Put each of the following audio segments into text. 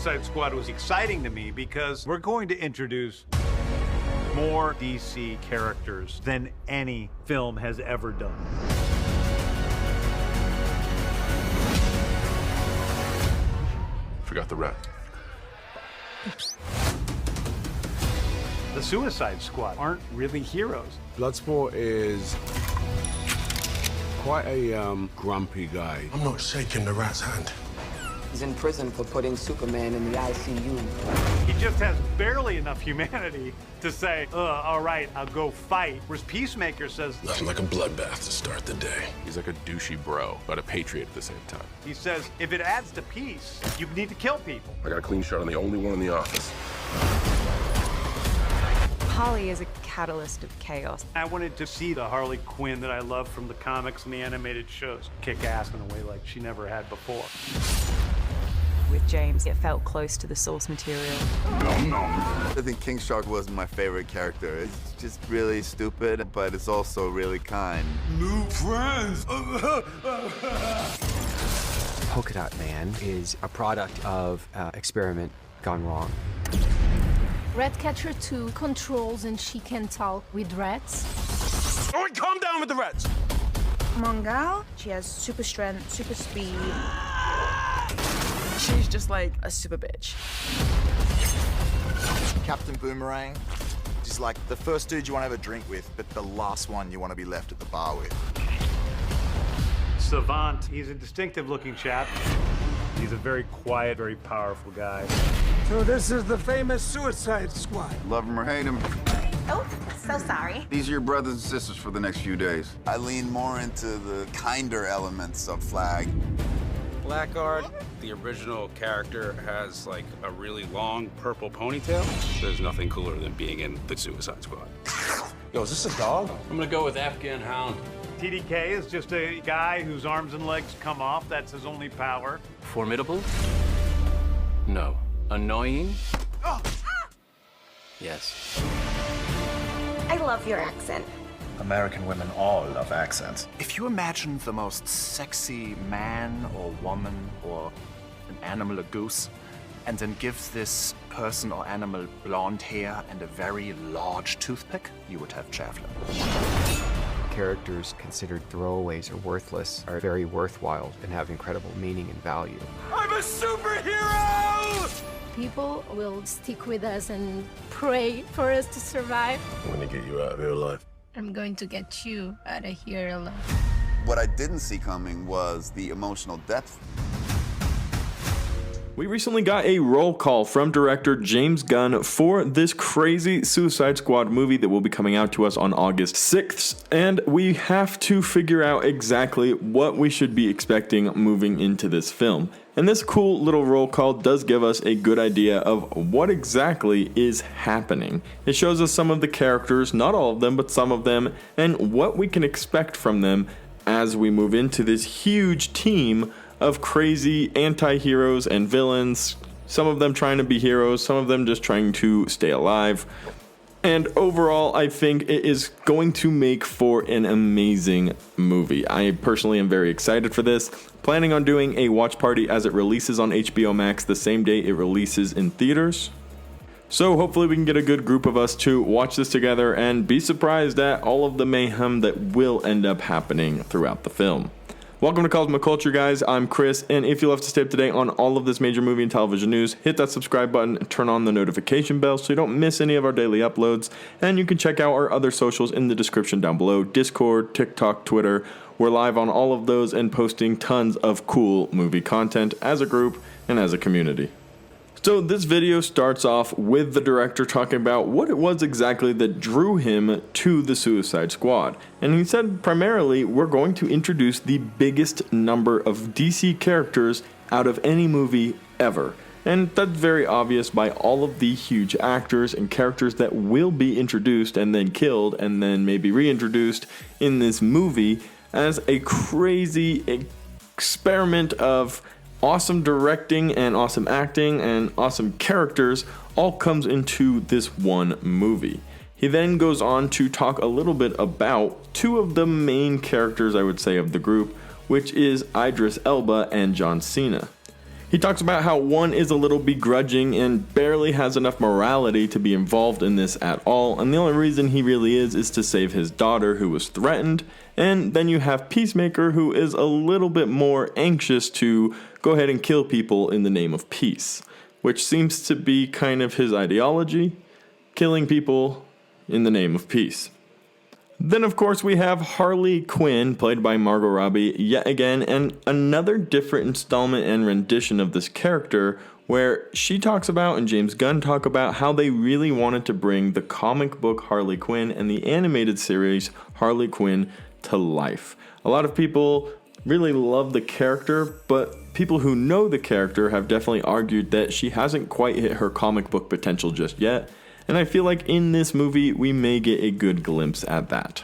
Suicide Squad was exciting to me because we're going to introduce more DC characters than any film has ever done. Forgot the rat. The Suicide Squad aren't really heroes. Bloodsport is quite a grumpy guy. I'm not shaking the rat's hand. He's in prison for putting Superman in the ICU. He just has barely enough humanity to say, all right, I'll go fight. Whereas Peacemaker says, Nothing like a bloodbath to start the day. He's like a douchey bro, but a patriot at the same time. he says, if it adds to peace, you need to kill people. I got a clean shot on the only one in the office. Harley is a catalyst of chaos. I wanted to see the Harley Quinn that I love from the comics and the animated shows kick ass in a way like she never had before. With James, it felt close to the source material. I think King Shark wasn't my favorite character. It's just really stupid, but it's also really kind. New friends! Polka Dot Man is a product of experiment gone wrong. Ratcatcher 2 controls and she can talk with rats. All right, calm down with the rats! Mongal, she has super strength, super speed. She's just like a super bitch. Captain Boomerang, she's like the first dude you want to have a drink with, but the last one you want to be left at the bar with. Savant, he's a distinctive looking chap. He's a very quiet, very powerful guy. So this is the famous Suicide Squad. Love him or hate him, Oh, so sorry. these are your brothers and sisters for the next few days. I lean more into the kinder elements of Flag. Blackguard, the original character, has like a really long purple ponytail. There's nothing cooler than being in the Suicide Squad. Yo, is this a dog? I'm gonna go with Afghan Hound. TDK is just a guy whose arms and legs come off. That's his only power. Formidable? No. Annoying? Yes. I love your accent. American women all love accents. If you imagine the most sexy man or woman or an animal, a goose, and then give this person or animal blonde hair and a very large toothpick, you would have Javelin. Characters considered throwaways or worthless are very worthwhile and have incredible meaning and value. I'm a superhero! People will stick with us and pray for us to survive. I'm gonna get you out of here alive. I'm going to get you out of here alive. What I didn't see coming was the emotional depth. We recently got a roll call from director James Gunn for this crazy Suicide Squad movie that will be coming out to us on August 6th, and we have to figure out exactly what we should be expecting moving into this film. And this cool little roll call does give us a good idea of what exactly is happening. It shows us some of the characters, not all of them, but some of them, and what we can expect from them as we move into this huge team of crazy anti-heroes and villains, some of them trying to be heroes, some of them just trying to stay alive. And overall, I think it is going to make for an amazing movie. I personally am very excited for this. Planning on doing a watch party as it releases on HBO Max the same day it releases in theaters. So hopefully we can get a good group of us to watch this together and be surprised at all of the mayhem that will end up happening throughout the film. Welcome to Cosmo Culture, guys. I'm Chris, and if you love to stay up to date on all of this major movie and television news, hit that subscribe button and turn on the notification bell so you don't miss any of our daily uploads. And you can check out our other socials in the description down below: Discord, TikTok, Twitter. We're live on all of those and posting tons of cool movie content as a group and as a community. So this video starts off with the director talking about what it was exactly that drew him to the Suicide Squad. And he said primarily, we're going to introduce the biggest number of DC characters out of any movie ever. And that's very obvious by all of the huge actors and characters that will be introduced and then killed and then maybe reintroduced in this movie as a crazy experiment of awesome directing and awesome acting and awesome characters all comes into this one movie. He then goes on to talk a little bit about two of the main characters, I would say, of the group, which is Idris Elba and John Cena. He talks about how one is a little begrudging and barely has enough morality to be involved in this at all, and the only reason he really is to save his daughter who was threatened. And then you have Peacemaker, who is a little bit more anxious to go ahead and kill people in the name of peace, which seems to be kind of his ideology, killing people in the name of peace. Then, of course, we have Harley Quinn, played by Margot Robbie, yet again, and another different installment and rendition of this character, where she talks about, and James Gunn talk about, how they really wanted to bring the comic book Harley Quinn and the animated series Harley Quinn to life. A lot of people really love the character, but people who know the character have definitely argued that she hasn't quite hit her comic book potential just yet. And I feel like in this movie, we may get a good glimpse at that.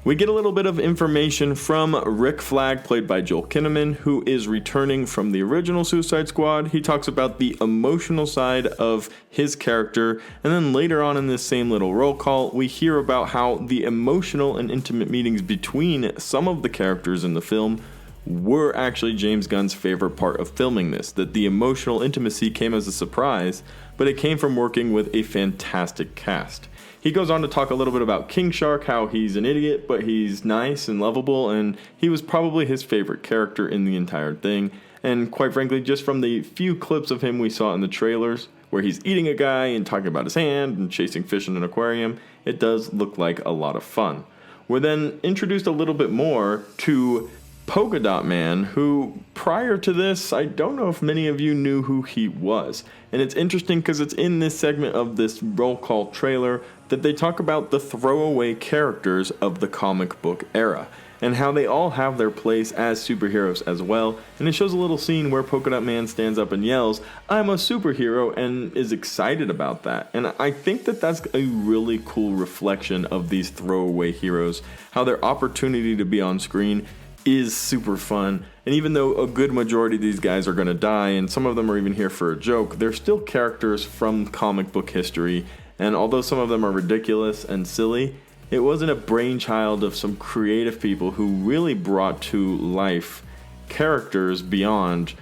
We get a little bit of information from Rick Flag, played by Joel Kinnaman, who is returning from the original Suicide Squad. He talks about the emotional side of his character, and then later on in this same little roll call, we hear about how the emotional and intimate meetings between some of the characters in the film were actually James Gunn's favorite part of filming this, that the emotional intimacy came as a surprise, but it came from working with a fantastic cast. He goes on to talk a little bit about King Shark, how he's an idiot, but he's nice and lovable, and he was probably his favorite character in the entire thing. And quite frankly, just from the few clips of him we saw in the trailers, where he's eating a guy and talking about his hand and chasing fish in an aquarium, it does look like a lot of fun. We're then introduced a little bit more to Polka Dot Man, who prior to this, I don't know if many of you knew who he was. And it's interesting because it's in this segment of this roll call trailer that they talk about the throwaway characters of the comic book era and how they all have their place as superheroes as well. And it shows a little scene where Polka Dot Man stands up and yells, "I'm a superhero," and is excited about that. And I think that that's a really cool reflection of these throwaway heroes, how their opportunity to be on screen is super fun. And even though a good majority of these guys are going to die, and some of them are even here for a joke, they're still characters from comic book history. And although some of them are ridiculous and silly, it wasn't a brainchild of some creative people who really brought to life characters beyond,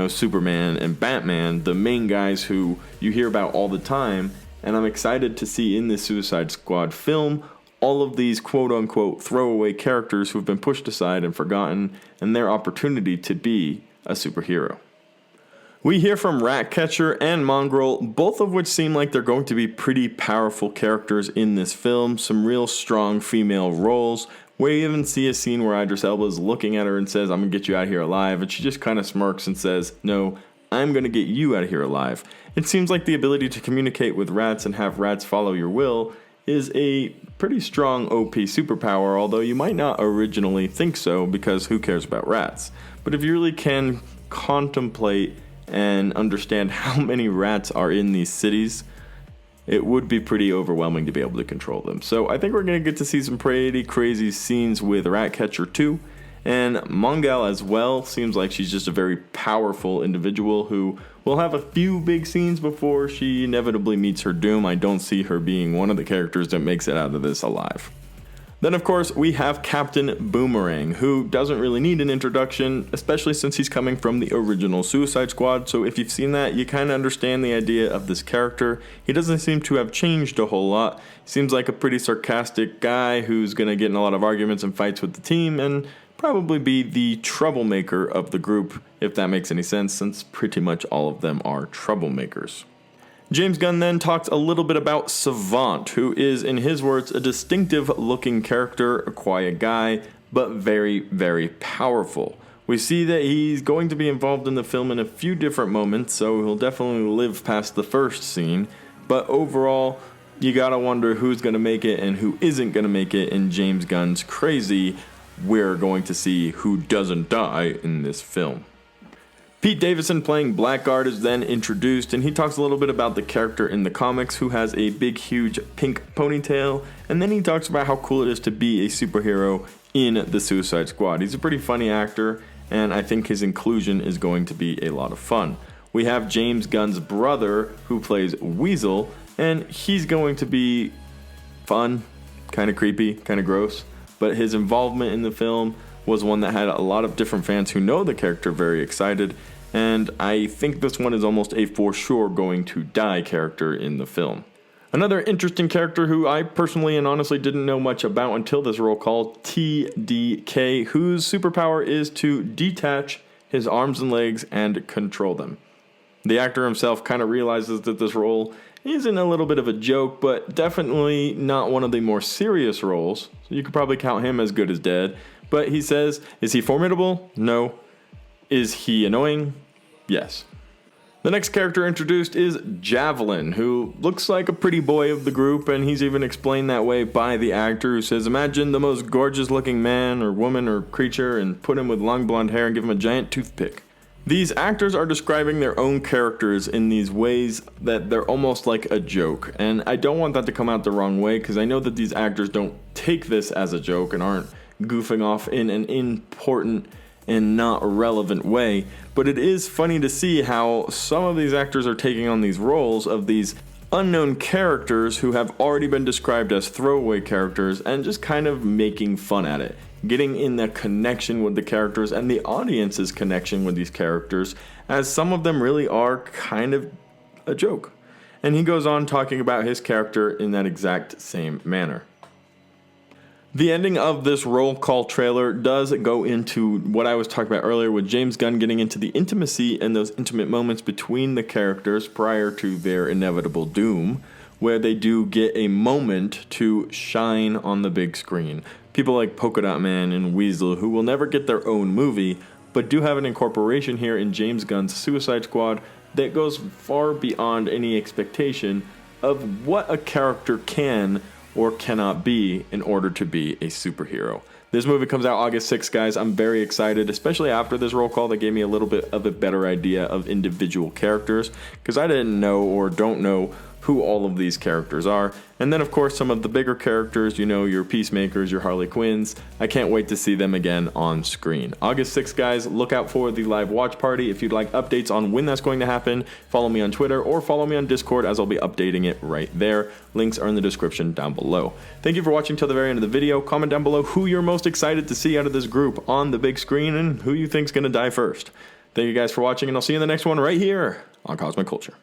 Superman and Batman, the main guys who you hear about all the time. And I'm excited to see in this Suicide Squad film all of these quote-unquote throwaway characters who have been pushed aside and forgotten, and their opportunity to be a superhero. We hear from Ratcatcher and Mongrel, both of which seem like they're going to be pretty powerful characters in this film, some real strong female roles. We even see a scene where Idris Elba is looking at her and says, "I'm going to get you out of here alive," and she just kind of smirks and says, "No, I'm going to get you out of here alive." It seems like the ability to communicate with rats and have rats follow your will is a pretty strong OP superpower, although you might not originally think so, because who cares about rats? But if you really can contemplate and understand how many rats are in these cities, it would be pretty overwhelming to be able to control them. So I think we're going to get to see some pretty crazy scenes with Ratcatcher too. And Mongal as well, seems like she's just a very powerful individual who will have a few big scenes before she inevitably meets her doom. I don't see her being one of the characters that makes it out of this alive. Then of course we have Captain Boomerang, who doesn't really need an introduction, especially since he's coming from the original Suicide Squad. So if you've seen that, you kind of understand the idea of this character. He doesn't seem to have changed a whole lot. He seems like a pretty sarcastic guy who's going to get in a lot of arguments and fights with the team, and probably be the troublemaker of the group, if that makes any sense, since pretty much all of them are troublemakers. James Gunn then talks a little bit about Savant, who is, in his words, a distinctive looking character, a quiet guy, but very, very powerful. We see that he's going to be involved in the film in a few different moments, so he'll definitely live past the first scene, but overall, you gotta wonder who's gonna make it and who isn't gonna make it in James Gunn's crazy "we're going to see who doesn't die" in this film. Pete Davidson playing Blackguard is then introduced, and he talks a little bit about the character in the comics who has a big huge pink ponytail, and then he talks about how cool it is to be a superhero in the Suicide Squad. He's a pretty funny actor, and I think his inclusion is going to be a lot of fun. We have James Gunn's brother who plays Weasel, and he's going to be fun, kind of creepy, kind of gross. But his involvement in the film was one that had a lot of different fans who know the character very excited. and I think this one is almost a for sure going to die character in the film. Another interesting character who I personally and honestly didn't know much about until this roll call, TDK, whose superpower is to detach his arms and legs and control them. The actor himself kind of realizes that this role isn't a little bit of a joke, but definitely not one of the more serious roles, so you could probably count him as good as dead. But he says, is he formidable? No. Is he annoying? Yes. The next character introduced is Javelin, who looks like a pretty boy of the group, and he's even explained that way by the actor, who says, imagine the most gorgeous looking man or woman or creature and put him with long blonde hair and give him a giant toothpick. These actors are describing their own characters in these ways that they're almost like a joke, and I don't want that to come out the wrong way, because I know that these actors don't take this as a joke and aren't goofing off in an important and not relevant way, but it is funny to see how some of these actors are taking on these roles of these unknown characters who have already been described as throwaway characters and just kind of making fun at it, getting in that connection with the characters and the audience's connection with these characters, as some of them really are kind of a joke. And he goes on talking about his character in that exact same manner. The ending of this roll call trailer does go into what I was talking about earlier with James Gunn getting into the intimacy and those intimate moments between the characters prior to their inevitable doom, where they do get a moment to shine on the big screen. People like Polka Dot Man and Weasel, who will never get their own movie, but do have an incorporation here in James Gunn's Suicide Squad that goes far beyond any expectation of what a character can or cannot be in order to be a superhero. This movie comes out August 6th, guys. I'm very excited, especially after this roll call that gave me a little bit of a better idea of individual characters, because I didn't know or don't know who all of these characters are. And then, of course, some of the bigger characters, you know, your Peacemakers, your Harley Quinns. I can't wait to see them again on screen. August 6th, guys, look out for the live watch party. If you'd like updates on when that's going to happen, follow me on Twitter or follow me on Discord, as I'll be updating it right there. Links are in the description down below. Thank you for watching till the very end of the video. Comment down below who you're most excited to see out of this group on the big screen and who you think's gonna die first. Thank you guys for watching, and I'll see you in the next one right here on Cosmic Culture.